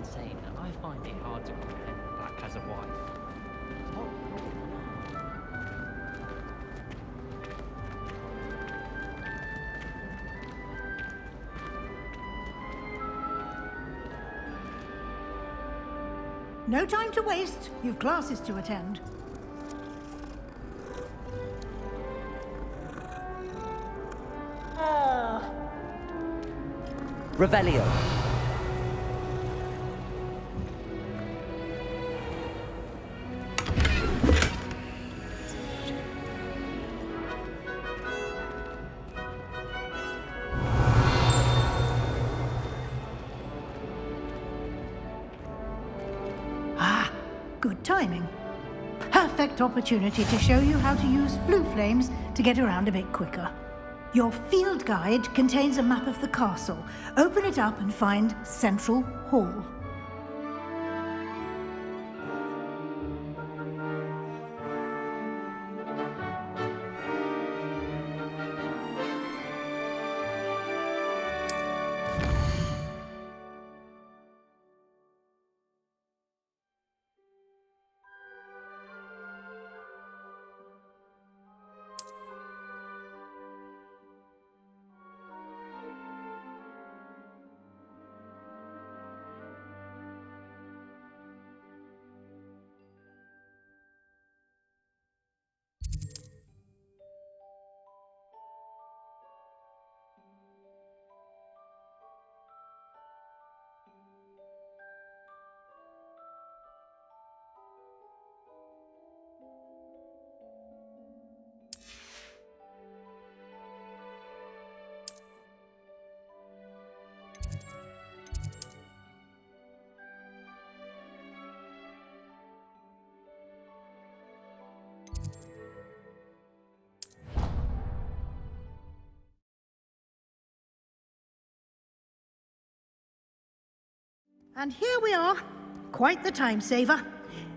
mind saying that I find it hard to comprehend Black has a wife. No time to waste. You've classes to attend. Revelio. Good timing. Perfect opportunity to show you how to use flue flames to get around a bit quicker. Your field guide contains a map of the castle. Open it up and find Central Hall. And here we are. Quite the time saver.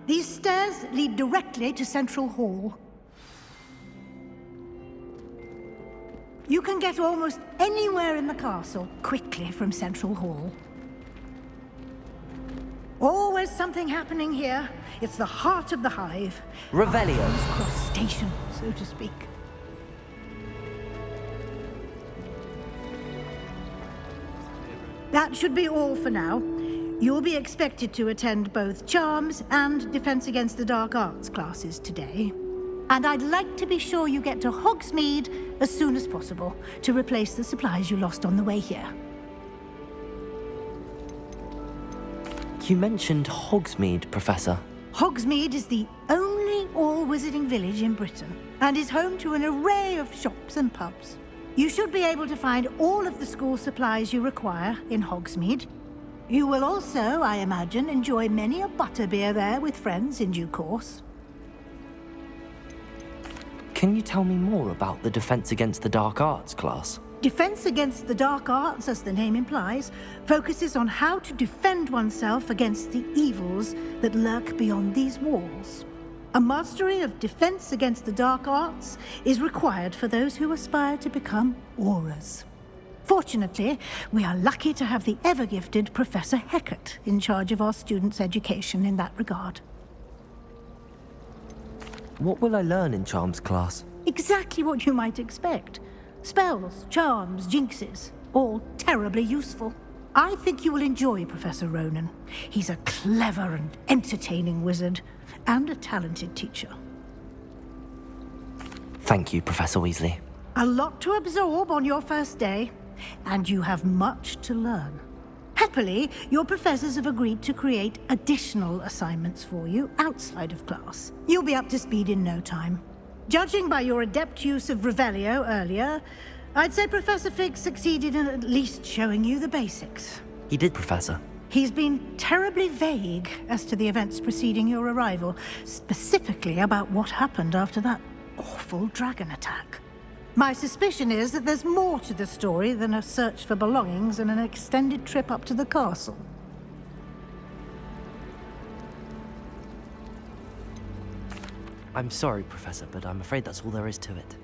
These stairs lead directly to Central Hall. You can get almost anywhere in the castle quickly from Central Hall. Always something happening here. It's the heart of the hive. Revelio. Cross station, so to speak. That should be all for now. You'll be expected to attend both Charms and Defense Against the Dark Arts classes today. And I'd like to be sure you get to Hogsmeade as soon as possible to replace the supplies you lost on the way here. You mentioned Hogsmeade, Professor. Hogsmeade is the only all-wizarding village in Britain and is home to an array of shops and pubs. You should be able to find all of the school supplies you require in Hogsmeade. You will also, I imagine, enjoy many a butterbeer there with friends in due course. Can you tell me more about the Defense Against the Dark Arts class? Defense Against the Dark Arts, as the name implies, focuses on how to defend oneself against the evils that lurk beyond these walls. A mastery of Defense Against the Dark Arts is required for those who aspire to become Aurors. Fortunately, we are lucky to have the ever-gifted Professor Hecat in charge of our students' education in that regard. What will I learn in Charms class? Exactly what you might expect. Spells, charms, jinxes, all terribly useful. I think you will enjoy Professor Ronan. He's a clever and entertaining wizard, and a talented teacher. Thank you, Professor Weasley. A lot to absorb on your first day, and you have much to learn. Happily, your professors have agreed to create additional assignments for you outside of class. You'll be up to speed in no time. Judging by your adept use of Revelio earlier, I'd say Professor Fig succeeded in at least showing you the basics. He did, Professor. He's been terribly vague as to the events preceding your arrival, specifically about what happened after that awful dragon attack. My suspicion is that there's more to the story than a search for belongings and an extended trip up to the castle. I'm sorry, Professor, but I'm afraid that's all there is to it.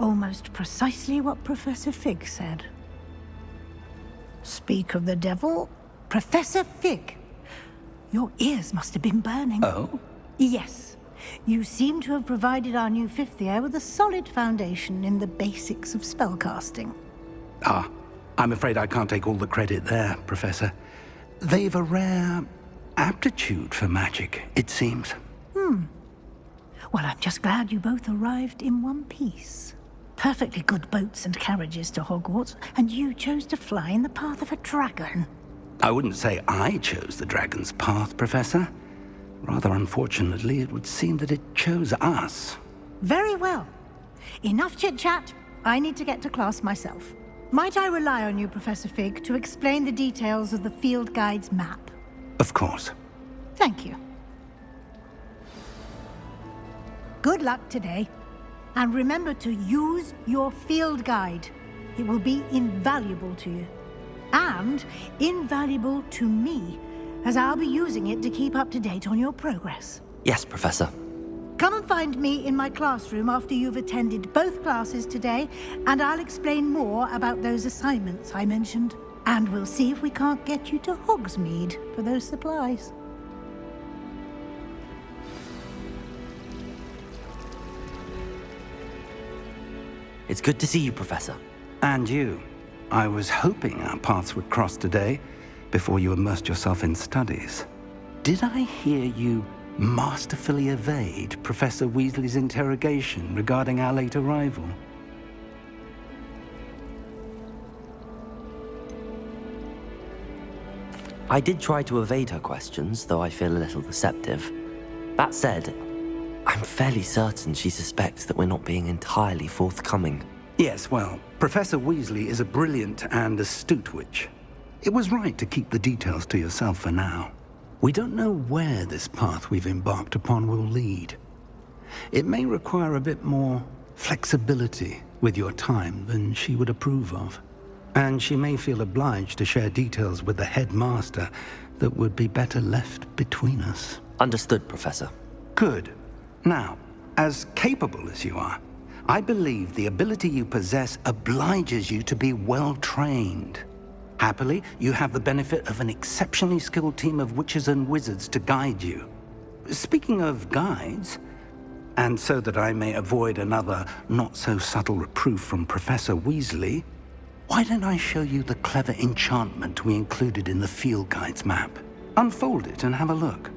Almost precisely what Professor Fig said. Speak of the devil, Professor Fig. Your ears must have been burning. Oh? Yes. You seem to have provided our new fifth year with a solid foundation in the basics of spellcasting. Ah, I'm afraid I can't take all the credit there, Professor. They've a rare aptitude for magic, it seems. Well, I'm just glad you both arrived in one piece. Perfectly good boats and carriages to Hogwarts, and you chose to fly in the path of a dragon. I wouldn't say I chose the dragon's path, Professor. Rather unfortunately, it would seem that it chose us. Very well. Enough chit-chat. I need to get to class myself. Might I rely on you, Professor Fig, to explain the details of the field guide's map? Of course. Thank you. Good luck today. And remember to use your field guide. It will be invaluable to you. And invaluable to me, as I'll be using it to keep up to date on your progress. Yes, Professor. Come and find me in my classroom after you've attended both classes today, and I'll explain more about those assignments I mentioned. And we'll see if we can't get you to Hogsmeade for those supplies. It's good to see you, Professor. And you. I was hoping our paths would cross today, before you immersed yourself in studies. Did I hear you masterfully evade Professor Weasley's interrogation regarding our late arrival? I did try to evade her questions, though I feel a little deceptive. That said, I'm fairly certain she suspects that we're not being entirely forthcoming. Yes, well, Professor Weasley is a brilliant and astute witch. It was right to keep the details to yourself for now. We don't know where this path we've embarked upon will lead. It may require a bit more flexibility with your time than she would approve of. And she may feel obliged to share details with the headmaster that would be better left between us. Understood, Professor. Good. Now, as capable as you are, I believe the ability you possess obliges you to be well trained. Happily, you have the benefit of an exceptionally skilled team of witches and wizards to guide you. Speaking of guides, and so that I may avoid another not-so-subtle reproof from Professor Weasley, why don't I show you the clever enchantment we included in the field guide's map? Unfold it and have a look.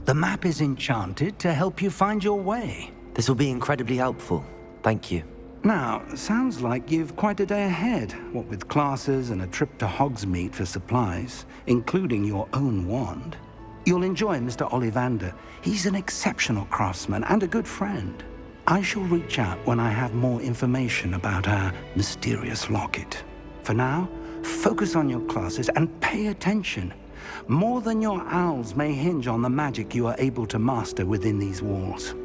The map is enchanted to help you find your way. This will be incredibly helpful. Thank you. Now, sounds like you've quite a day ahead, what with classes and a trip to Hogsmeade for supplies, including your own wand. You'll enjoy Mr. Ollivander. He's an exceptional craftsman and a good friend. I shall reach out when I have more information about our mysterious locket. For now, focus on your classes and pay attention. More than your owls may hinge on the magic you are able to master within these walls.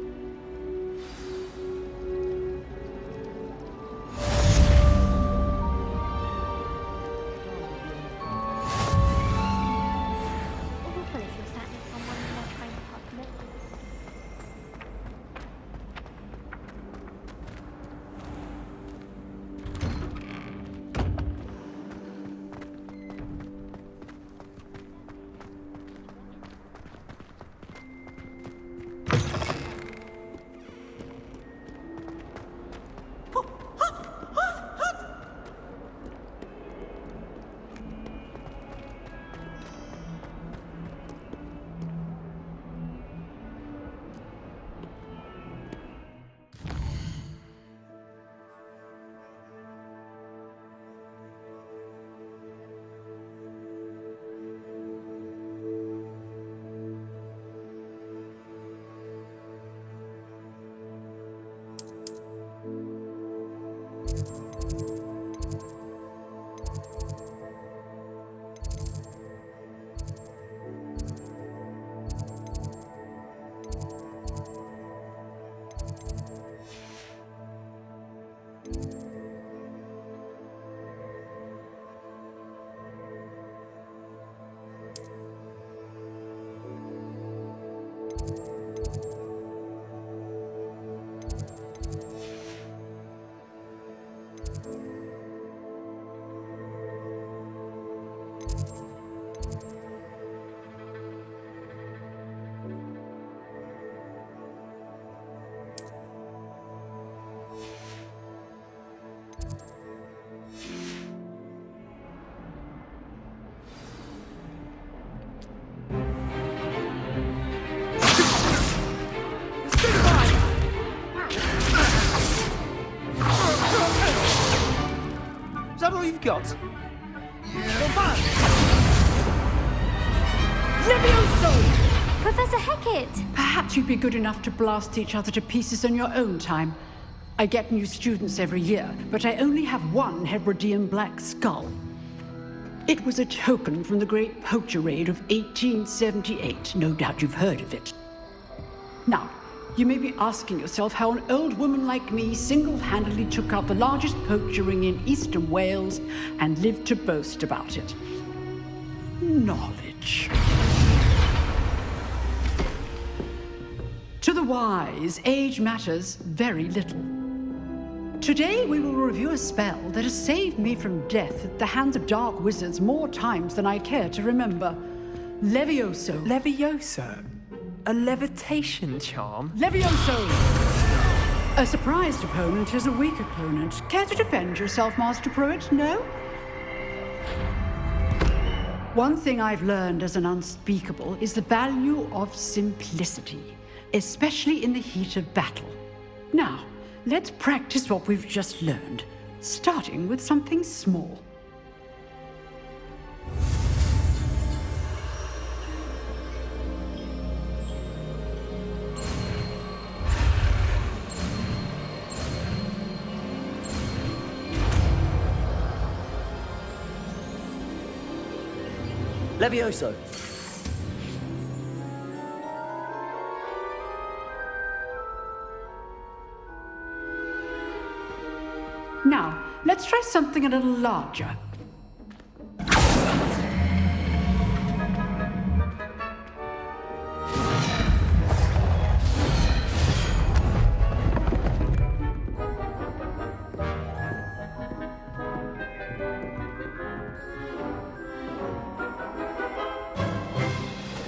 got? Levioso! Professor Hackett! Perhaps you'd be good enough to blast each other to pieces on your own time. I get new students every year, but I only have one Hebridean black skull. It was a token from the Great Poacher Raid of 1878. No doubt you've heard of it. Now, you may be asking yourself how an old woman like me single-handedly took out the largest poacher ring in eastern Wales and lived to boast about it. Knowledge. To the wise, age matters very little. Today we will review a spell that has saved me from death at the hands of dark wizards more times than I care to remember. Levioso. Levioso? A levitation charm? Levioso! A surprised opponent is a weak opponent. Care to defend yourself, Master Pruitt? No? One thing I've learned as an unspeakable is the value of simplicity, especially in the heat of battle. Now, let's practice what we've just learned, starting with something small. Levioso! Now, let's try something a little larger.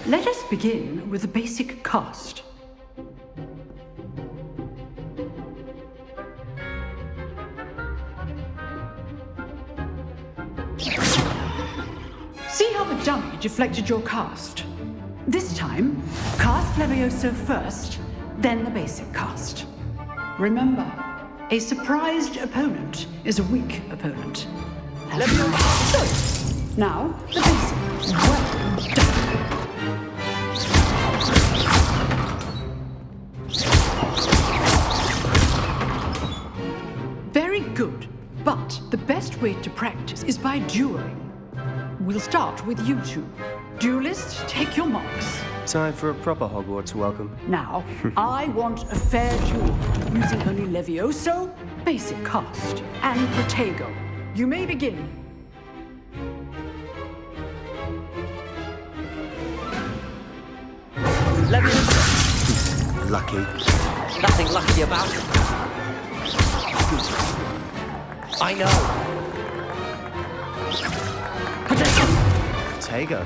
Let us begin with a basic cast. See how the dummy deflected your cast? This time, cast Levioso first, then the basic cast. Remember, a surprised opponent is a weak opponent. Levioso! Now, the basic. Well done. Very good, but the best way to practice is by dueling. We'll start with you two. Duelists, take your marks. Time for a proper Hogwarts welcome. Now, I want a fair duel, using only Levioso, basic cast, and Protego. You may begin. Levioso! Lucky. Nothing lucky about it. I know. Tego.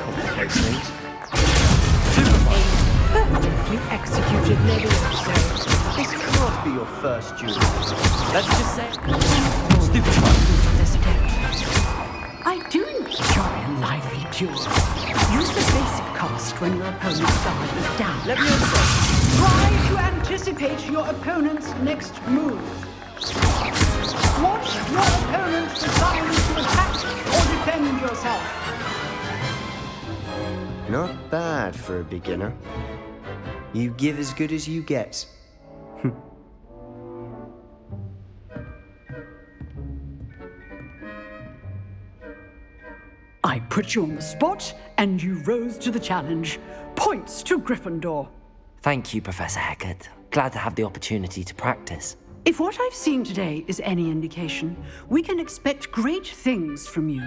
Complicates things. Perfectly executed Levioso. This can't be your first duel. Let's just say... Stupid one. This attempt. I do enjoy a lively duel. Use the basic cast when your opponent's guard is down. Levioso! Try to anticipate your opponent's next move. Watch your opponent decide to attack or defend yourself. Not bad for a beginner. You give as good as you get. I put you on the spot, and you rose to the challenge. Points to Gryffindor. Thank you, Professor Hackett. Glad to have the opportunity to practice. If what I've seen today is any indication, we can expect great things from you.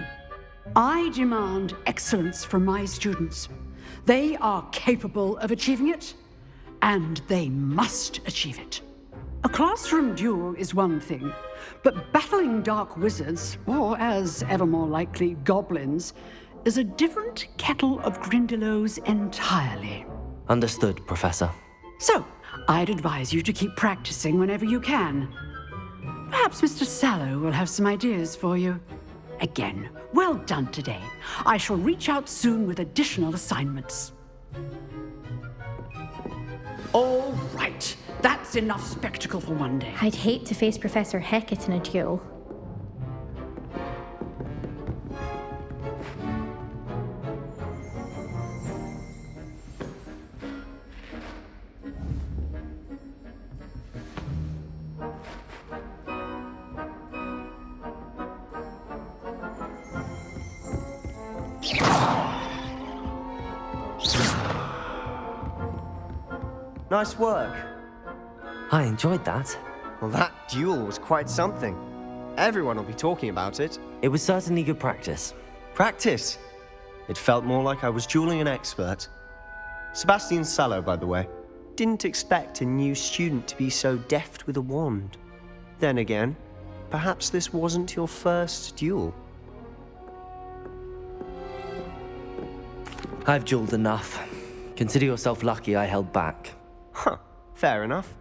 I demand excellence from my students. They are capable of achieving it, and they must achieve it. A classroom duel is one thing, but battling dark wizards, or as ever more likely, goblins, is a different kettle of Grindylows entirely. Understood, Professor. So, I'd advise you to keep practicing whenever you can. Perhaps Mr. Sallow will have some ideas for you. Again, well done today. I shall reach out soon with additional assignments. All right, that's enough spectacle for one day. I'd hate to face Professor Hackett in a duel. Nice work. I enjoyed that. Well, that duel was quite something. Everyone will be talking about it. It was certainly good practice. Practice. It felt more like I was dueling an expert. Sebastian Sallow, by the way. Didn't expect a new student to be so deft with a wand. Then again, perhaps this wasn't your first duel. I've dueled enough. Consider yourself lucky I held back. Huh, fair enough.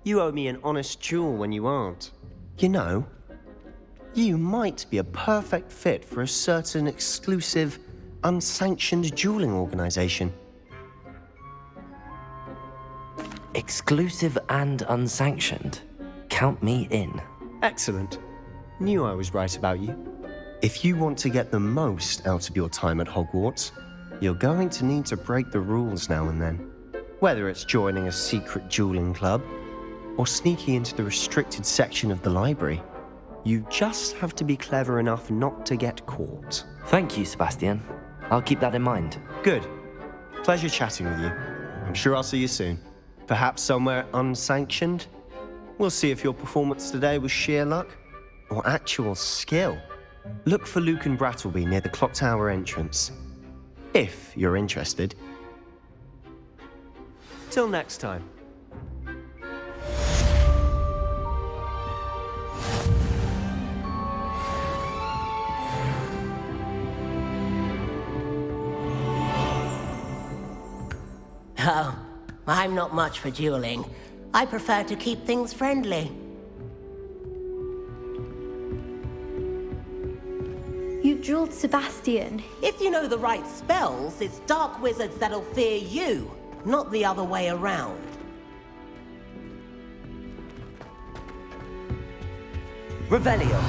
You owe me an honest duel when you aren't. You know, you might be a perfect fit for a certain exclusive, unsanctioned dueling organization. Exclusive and unsanctioned. Count me in. Excellent. Knew I was right about you. If you want to get the most out of your time at Hogwarts, you're going to need to break the rules now and then. Whether it's joining a secret dueling club, or sneaking into the restricted section of the library, you just have to be clever enough not to get caught. Thank you, Sebastian. I'll keep that in mind. Good. Pleasure chatting with you. I'm sure I'll see you soon. Perhaps somewhere unsanctioned? We'll see if your performance today was sheer luck or actual skill. Look for Luke and Brattleby near the clock tower entrance, if you're interested. Till next time. Oh, I'm not much for dueling. I prefer to keep things friendly. You dueled Sebastian. If you know the right spells, it's dark wizards that'll fear you, not the other way around. Revelio.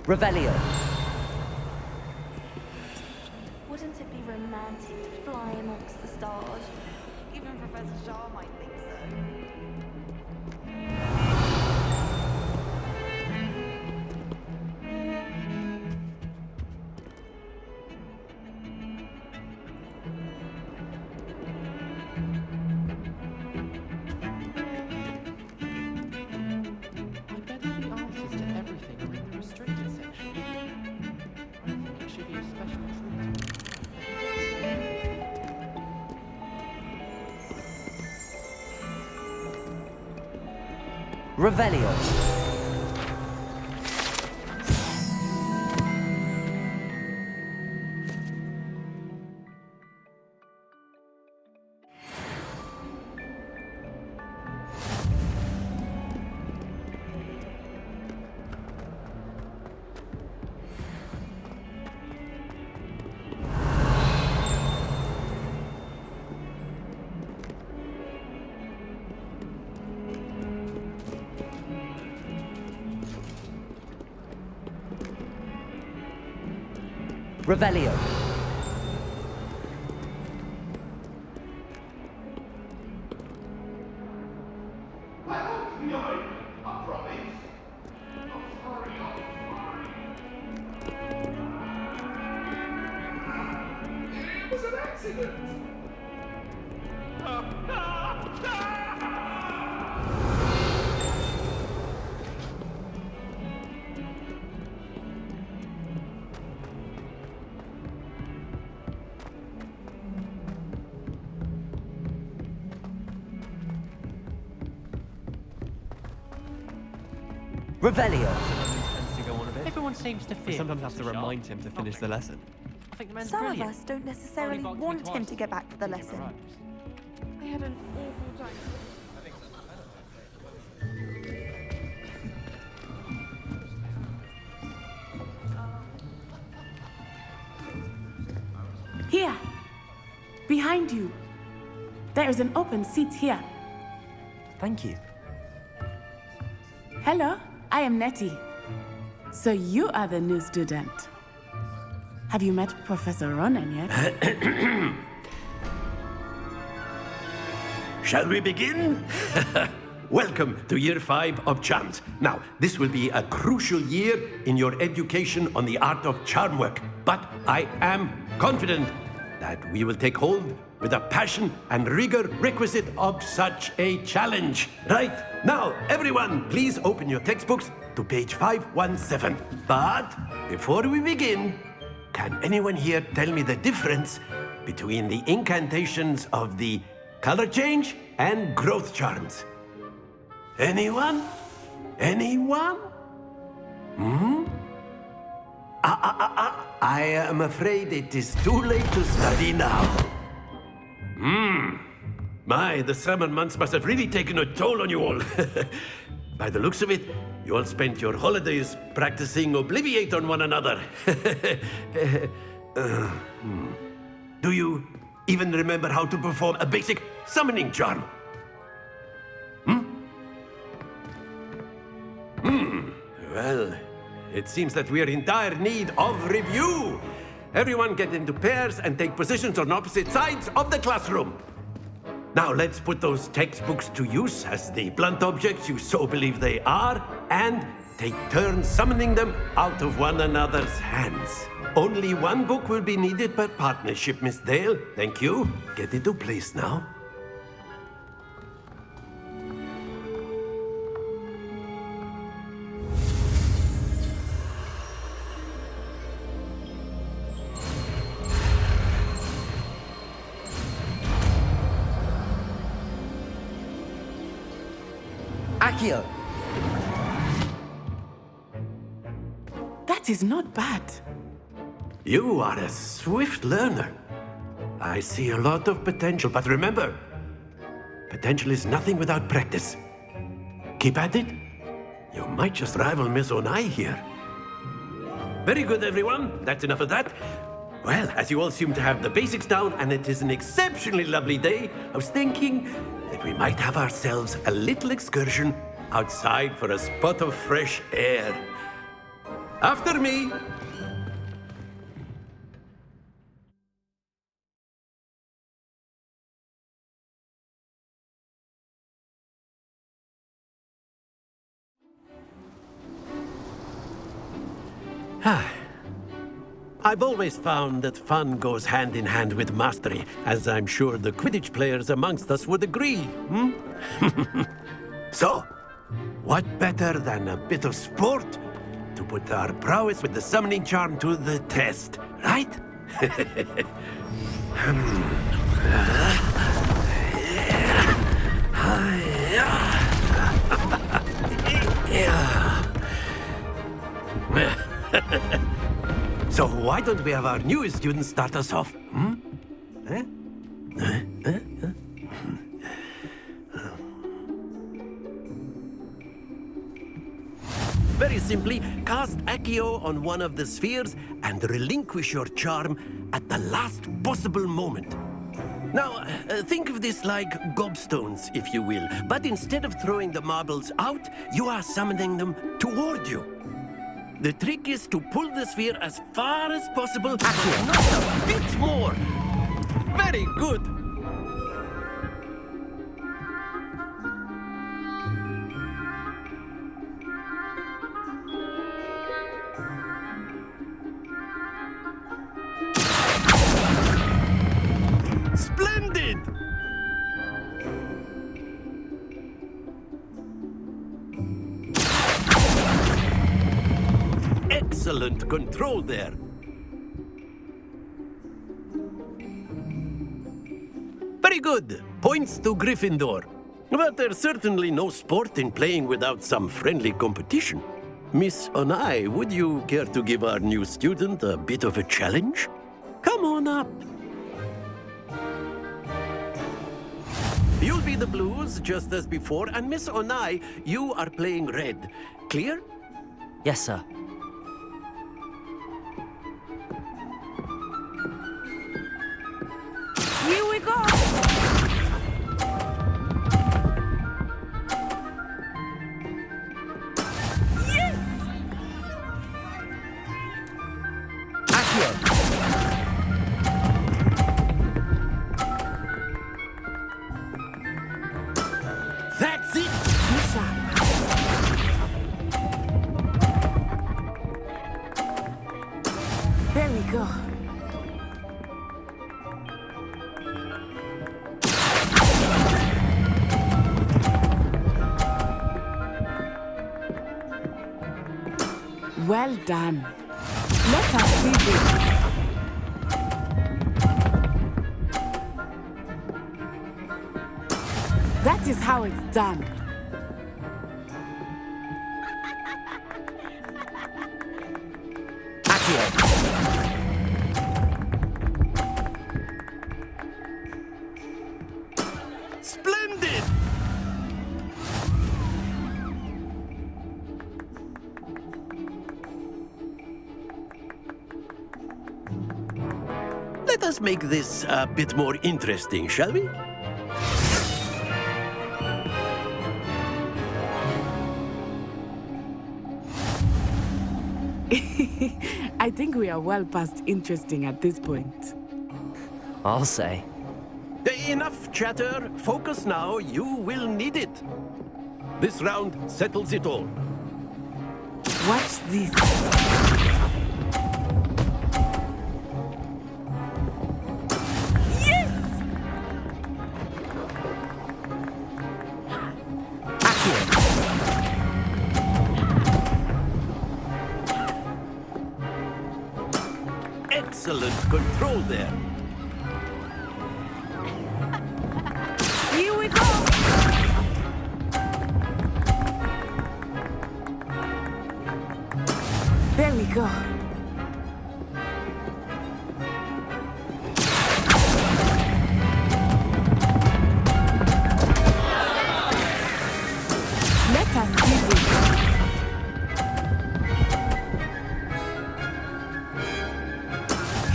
Revelio. Wouldn't it be romantic to fly amongst the stars? Even Professor Shaw might think so. I bet the answers to everything are in the restricted section. I think it should be a special treatment. Revelio. Revelio. It was an accident! Revelio. Tends to go on a bit. Everyone seems to We fear sometimes have to Professor Sharp. remind him to finish the lesson. I think the man's Some of brilliant. us don't necessarily Only want barked at me him to twice. get back to the lesson. I had an awful time. Here, behind you. There is an open seat here. Thank you. Hello, I am Nettie. So you are the new student. Have you met Professor Ronan yet? Shall we begin? Welcome to Year 5 of Charms. Now, this will be a crucial year in your education on the art of charm work. But I am confident that we will take hold with the passion and rigor requisite of such a challenge. Right, now, everyone, please open your textbooks to page 517. But before we begin, can anyone here tell me the difference between the incantations of the color change and growth charms? Anyone? Anyone? I am afraid it is too late to study now. My, the summer months must have really taken a toll on you all. By the looks of it, you all spent your holidays practicing Obliviate on one another. Do you even remember how to perform a basic summoning charm? Well, it seems that we are in dire need of review. Everyone get into pairs and take positions on opposite sides of the classroom. Now let's put those textbooks to use as the blunt objects you so believe they are, and take turns summoning them out of one another's hands. Only one book will be needed per partnership, Miss Dale. Thank you. Get into place now. Accio! That is not bad. You are a swift learner. I see a lot of potential, but remember, potential is nothing without practice. Keep at it. You might just rival Miss Onai here. Very good, everyone. That's enough of that. Well, as you all seem to have the basics down, and it is an exceptionally lovely day, I was thinking that we might have ourselves a little excursion outside for a spot of fresh air. After me. I've always found that fun goes hand in hand with mastery, as I'm sure the Quidditch players amongst us would agree. So, what better than a bit of sport to put our prowess with the summoning charm to the test, right? So why don't we have our newest student start us off? Very simply, cast Accio on one of the spheres and relinquish your charm at the last possible moment. Now, think of this like gobstones, if you will, but instead of throwing the marbles out, you are summoning them toward you. The trick is to pull the sphere as far as possible, not a bit more. Very good. Splendid! Excellent control there. Very good. Points to Gryffindor. But there's certainly no sport in playing without some friendly competition. Miss Onai, would you care to give our new student a bit of a challenge? Come on up. You'll be the blues, just as before, and Miss Onai, you are playing red. Clear? Yes, sir. Here we go! That's it! There we go. Well done. Let us see this. That is how it's done. Splendid! Let us make this a bit more interesting, shall we? I think we are well past interesting at this point. I'll say. Enough chatter. Focus now. You will need it. This round settles it all. Watch this. Excellent control there. Here we go! There we go. Let us see this.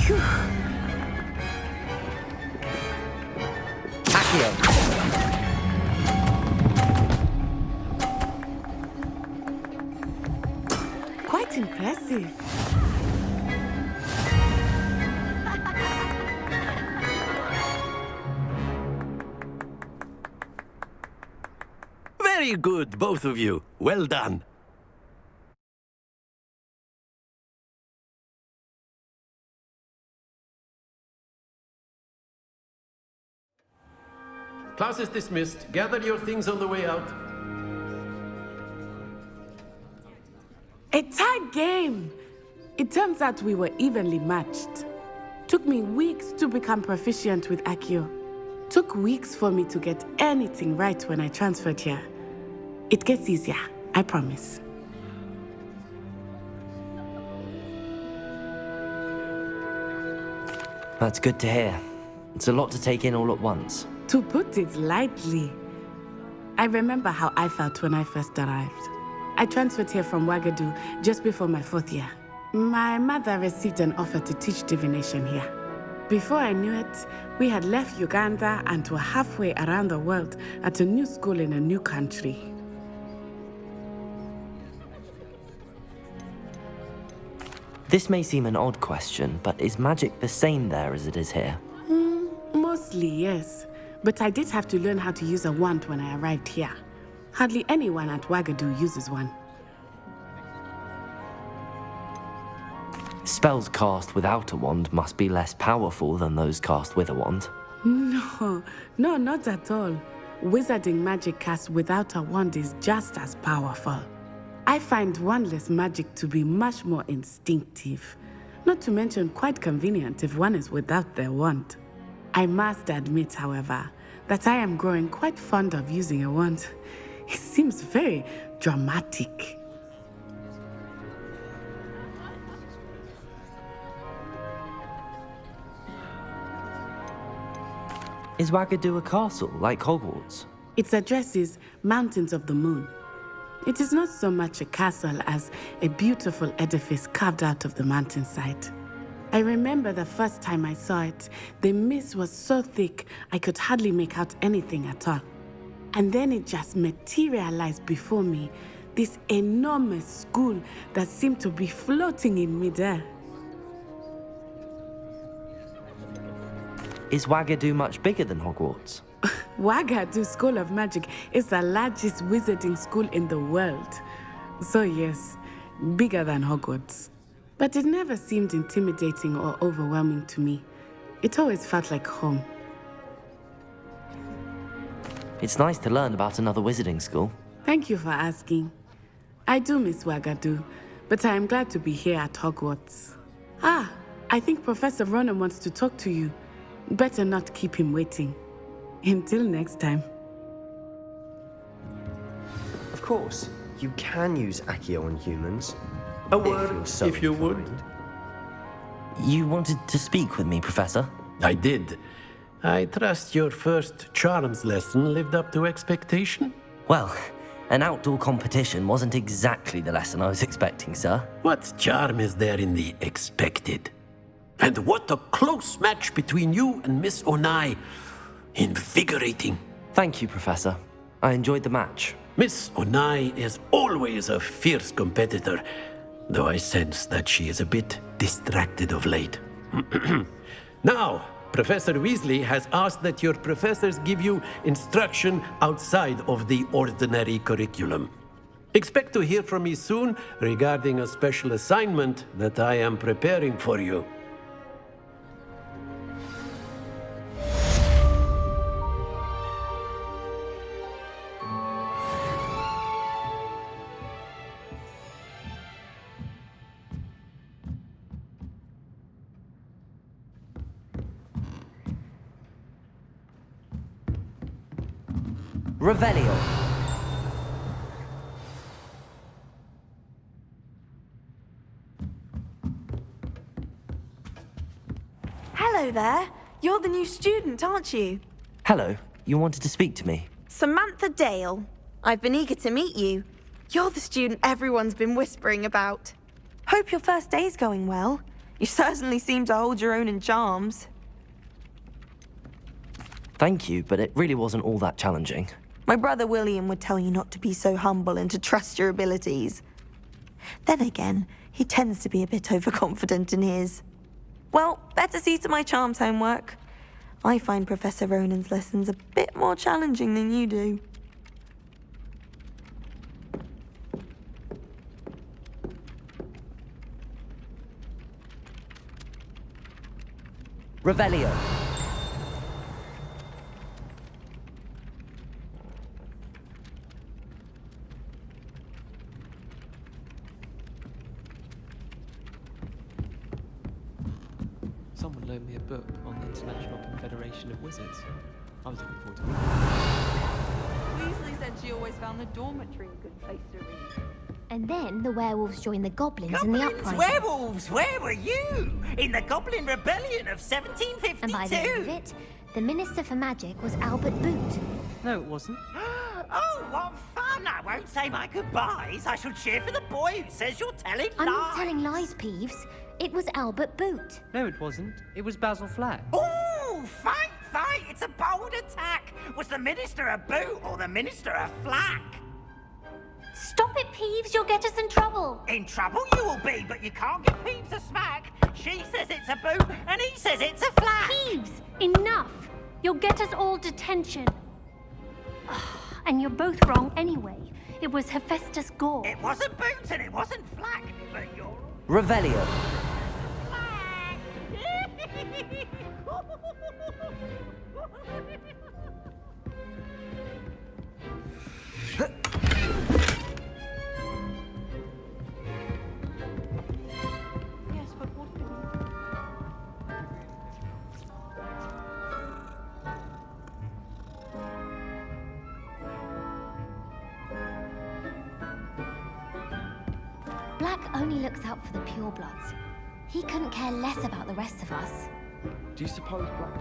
Phew. Quite impressive. Very good, both of you. Well done. Class is dismissed. Gather your things on the way out. A tight game. It turns out we were evenly matched. Took me weeks to become proficient with Accio. Took weeks for me to get anything right when I transferred here. It gets easier, I promise. That's good to hear. It's a lot to take in all at once. To put it lightly, I remember how I felt when I first arrived. I transferred here from Ouagadougou just before my 4th year. My mother received an offer to teach divination here. Before I knew it, we had left Uganda and were halfway around the world at a new school in a new country. This may seem an odd question, but is magic the same there as it is here? Mostly, yes. But I did have to learn how to use a wand when I arrived here. Hardly anyone at Ouagadougou uses one. Spells cast without a wand must be less powerful than those cast with a wand. No, not at all. Wizarding magic cast without a wand is just as powerful. I find wandless magic to be much more instinctive. Not to mention quite convenient if one is without their wand. I must admit, however, that I am growing quite fond of using a wand. It seems very dramatic. Is Wagadu a castle like Hogwarts? Its address is Mountains of the Moon. It is not so much a castle as a beautiful edifice carved out of the mountainside. I remember the first time I saw it, the mist was so thick I could hardly make out anything at all. And then it just materialized before me, this enormous school that seemed to be floating in midair. Is Wagadu much bigger than Hogwarts? Wagadu School of Magic is the largest wizarding school in the world. So yes, bigger than Hogwarts. But it never seemed intimidating or overwhelming to me. It always felt like home. It's nice to learn about another wizarding school. Thank you for asking. I do miss Wagadu, but I am glad to be here at Hogwarts. I think Professor Ronan wants to talk to you. Better not keep him waiting. Until next time. Of course, you can use Accio on humans. A word, if you would. You wanted to speak with me, Professor? I did. I trust your first charms lesson lived up to expectation? Well, an outdoor competition wasn't exactly the lesson I was expecting, sir. What charm is there in the expected? And what a close match between you and Miss Onai. Invigorating. Thank you, Professor. I enjoyed the match. Miss Onai is always a fierce competitor, though I sense that she is a bit distracted of late. Now, Professor Weasley has asked that your professors give you instruction outside of the ordinary curriculum. Expect to hear from me soon regarding a special assignment that I am preparing for you. Revelio. Hello there. You're the new student, aren't you? Hello. You wanted to speak to me? Samantha Dale. I've been eager to meet you. You're the student everyone's been whispering about. Hope your first day's going well. You certainly seem to hold your own in charms. Thank you, but it really wasn't all that challenging. My brother William would tell you not to be so humble and to trust your abilities. Then again, he tends to be a bit overconfident in his. Well, better see to my charms homework. I find Professor Ronan's lessons a bit more challenging than you do. Revelio. Someone loaned me a book on the International Confederation of Wizards. I was looking forward to reading it. Weasley said she always found the dormitory a good place to read. And then the werewolves joined the goblins in the uprising. Werewolves, where were you? In the Goblin Rebellion of 1752. And by the end of it, the Minister for Magic was Albert Boot. No, it wasn't. Oh, what fun! I won't say my goodbyes. I shall cheer for the boy who says you're telling lies. I'm not telling lies, Peeves. It was Albert Boot. No, it wasn't. It was Basil Flack. Ooh, fight! It's a bold attack. Was the Minister a boot or the Minister a flack? Stop it, Peeves. You'll get us in trouble. In trouble you will be, but you can't give Peeves a smack. She says it's a boot, and he says it's a flack. Peeves, enough. You'll get us all detention. And you're both wrong anyway. It was Hephaestus Gore. It wasn't boot and it wasn't flack, but you're... Revelio. Yes, but what do Black only looks out for the purebloods. He couldn't care less about the rest of us. Do you suppose Black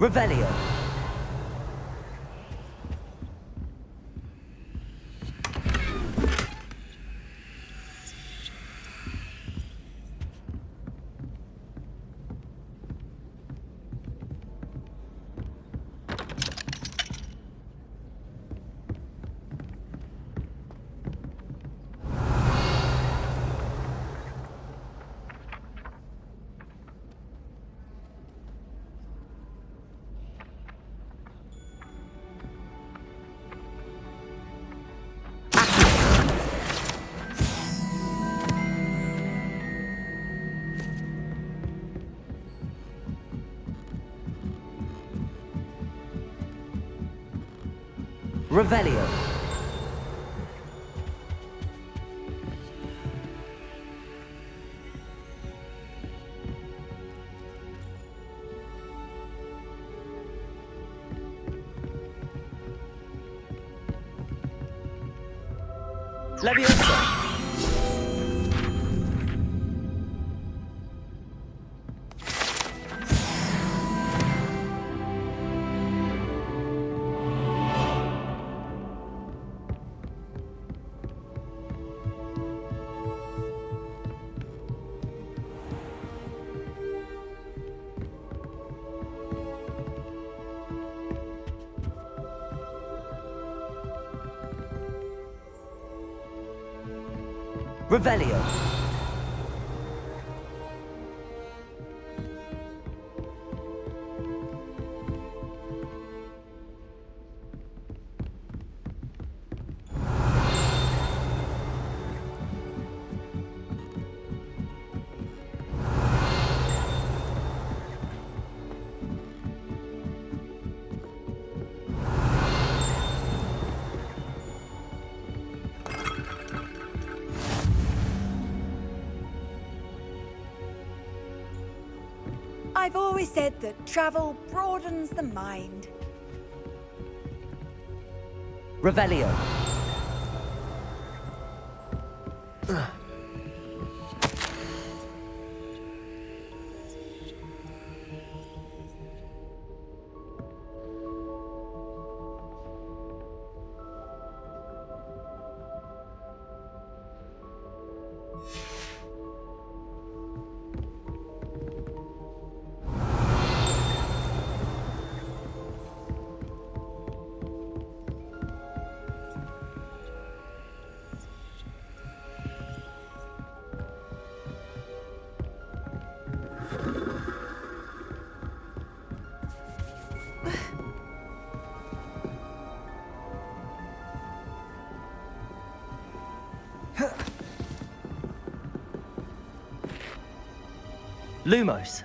Revelio. Revelio. Leviosa. Revelio. I've always said that travel broadens the mind. Revelio. Lumos.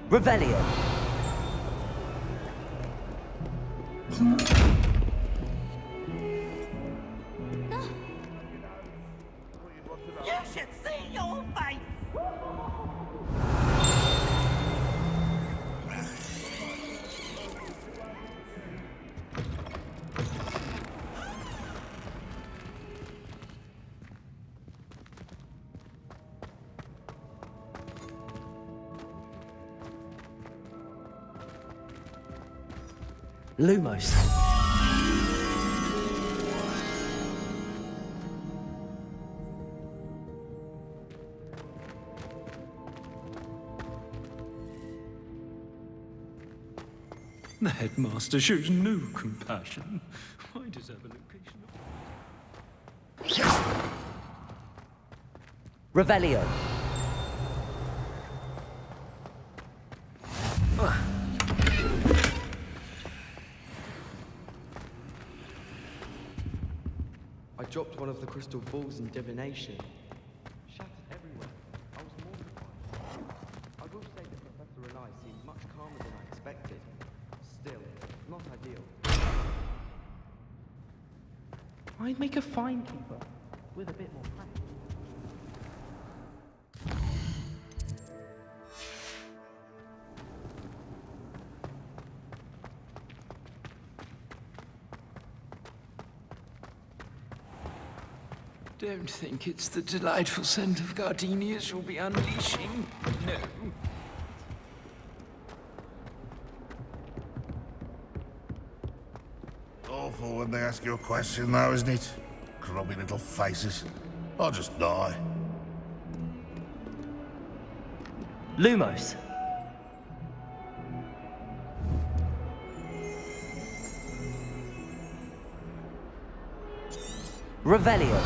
Revelio. You should see your face! Lumos. The headmaster shows no compassion. I deserve a location. Revelio. I dropped one of the crystal balls in divination. Shattered everywhere. I was mortified. I will say that Professor and I seemed much calmer than I expected. Still, not ideal. I'd make a fine keeper with a bit more practice. Don't think it's the delightful scent of gardenias you'll be unleashing. No. Awful when they ask you a question, though, isn't it? Grubby little faces. I'll just die. Lumos. Revelio.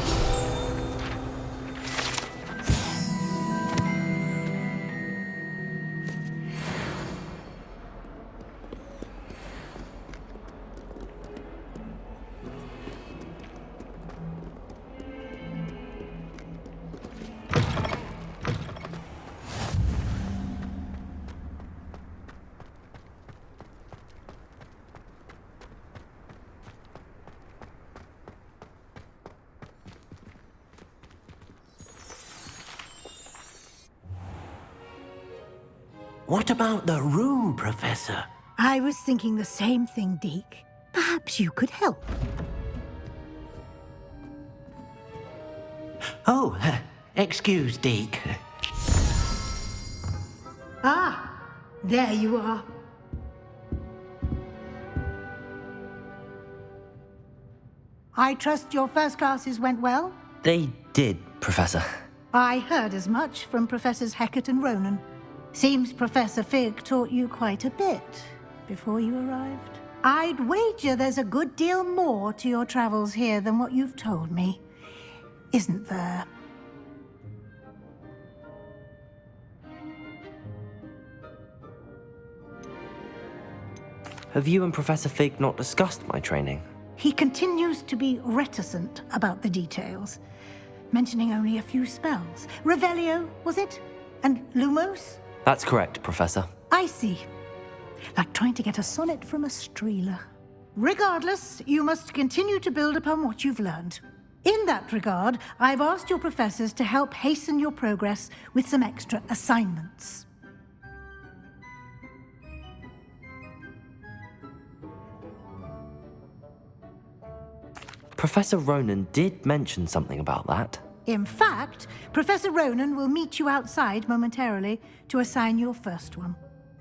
What about the room, Professor? I was thinking the same thing, Deke. Perhaps you could help. Oh, excuse, Deke. Ah, there you are. I trust your first classes went well? They did, Professor. I heard as much from Professors Hecat and Ronan. Seems Professor Fig taught you quite a bit before you arrived. I'd wager there's a good deal more to your travels here than what you've told me. Isn't there? Have you and Professor Fig not discussed my training? He continues to be reticent about the details, mentioning only a few spells. Revelio, was it? And Lumos? That's correct, Professor. I see. Like trying to get a sonnet from a streeler. Regardless, you must continue to build upon what you've learned. In that regard, I've asked your professors to help hasten your progress with some extra assignments. Professor Ronan did mention something about that. In fact, Professor Ronan will meet you outside momentarily to assign your first one.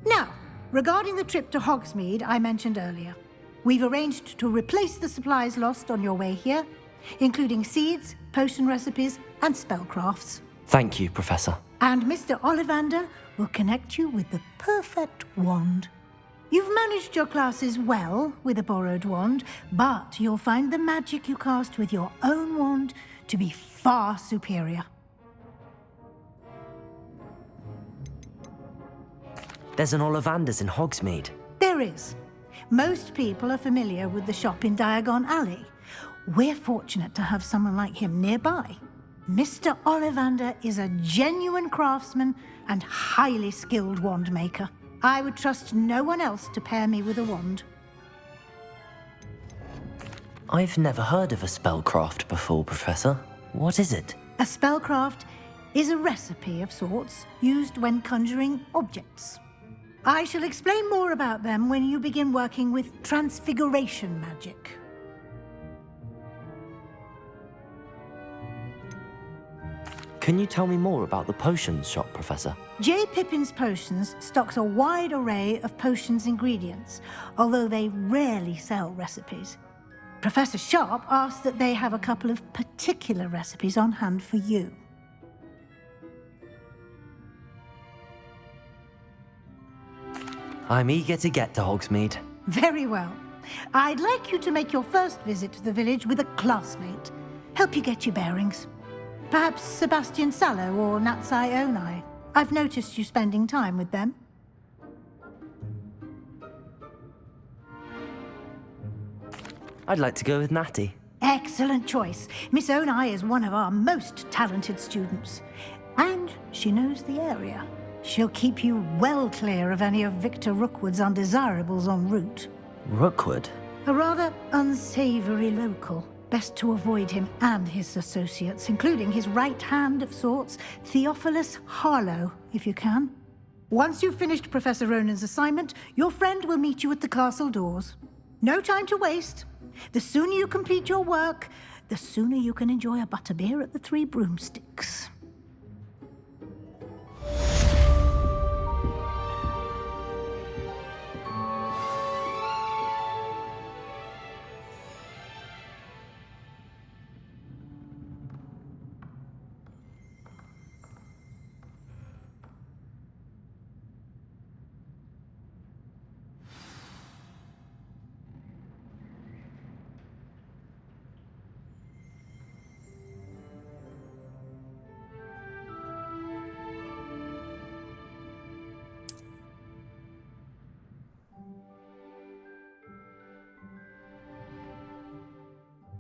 Now, regarding the trip to Hogsmeade I mentioned earlier, we've arranged to replace the supplies lost on your way here, including seeds, potion recipes, and spellcrafts. Thank you, Professor. And Mr. Ollivander will connect you with the perfect wand. You've managed your classes well with a borrowed wand, but you'll find the magic you cast with your own wand to be far superior. There's an Ollivander's in Hogsmeade. There is. Most people are familiar with the shop in Diagon Alley. We're fortunate to have someone like him nearby. Mr. Ollivander is a genuine craftsman and highly skilled wand maker. I would trust no one else to pair me with a wand. I've never heard of a spellcraft before, Professor. What is it? A spellcraft is a recipe of sorts used when conjuring objects. I shall explain more about them when you begin working with transfiguration magic. Can you tell me more about the potions shop, Professor? J. Pippin's Potions stocks a wide array of potions ingredients, although they rarely sell recipes. Professor Sharp asked that they have a couple of particular recipes on hand for you. I'm eager to get to Hogsmeade. Very well. I'd like you to make your first visit to the village with a classmate. Help you get your bearings. Perhaps Sebastian Sallow or Natsai Onai. I've noticed you spending time with them. I'd like to go with Natty. Excellent choice. Miss Onai is one of our most talented students. And she knows the area. She'll keep you well clear of any of Victor Rookwood's undesirables en route. Rookwood? A rather unsavory local. Best to avoid him and his associates, including his right hand of sorts, Theophilus Harlow, if you can. Once you've finished Professor Ronan's assignment, your friend will meet you at the castle doors. No time to waste. The sooner you complete your work, the sooner you can enjoy a butterbeer at the Three Broomsticks.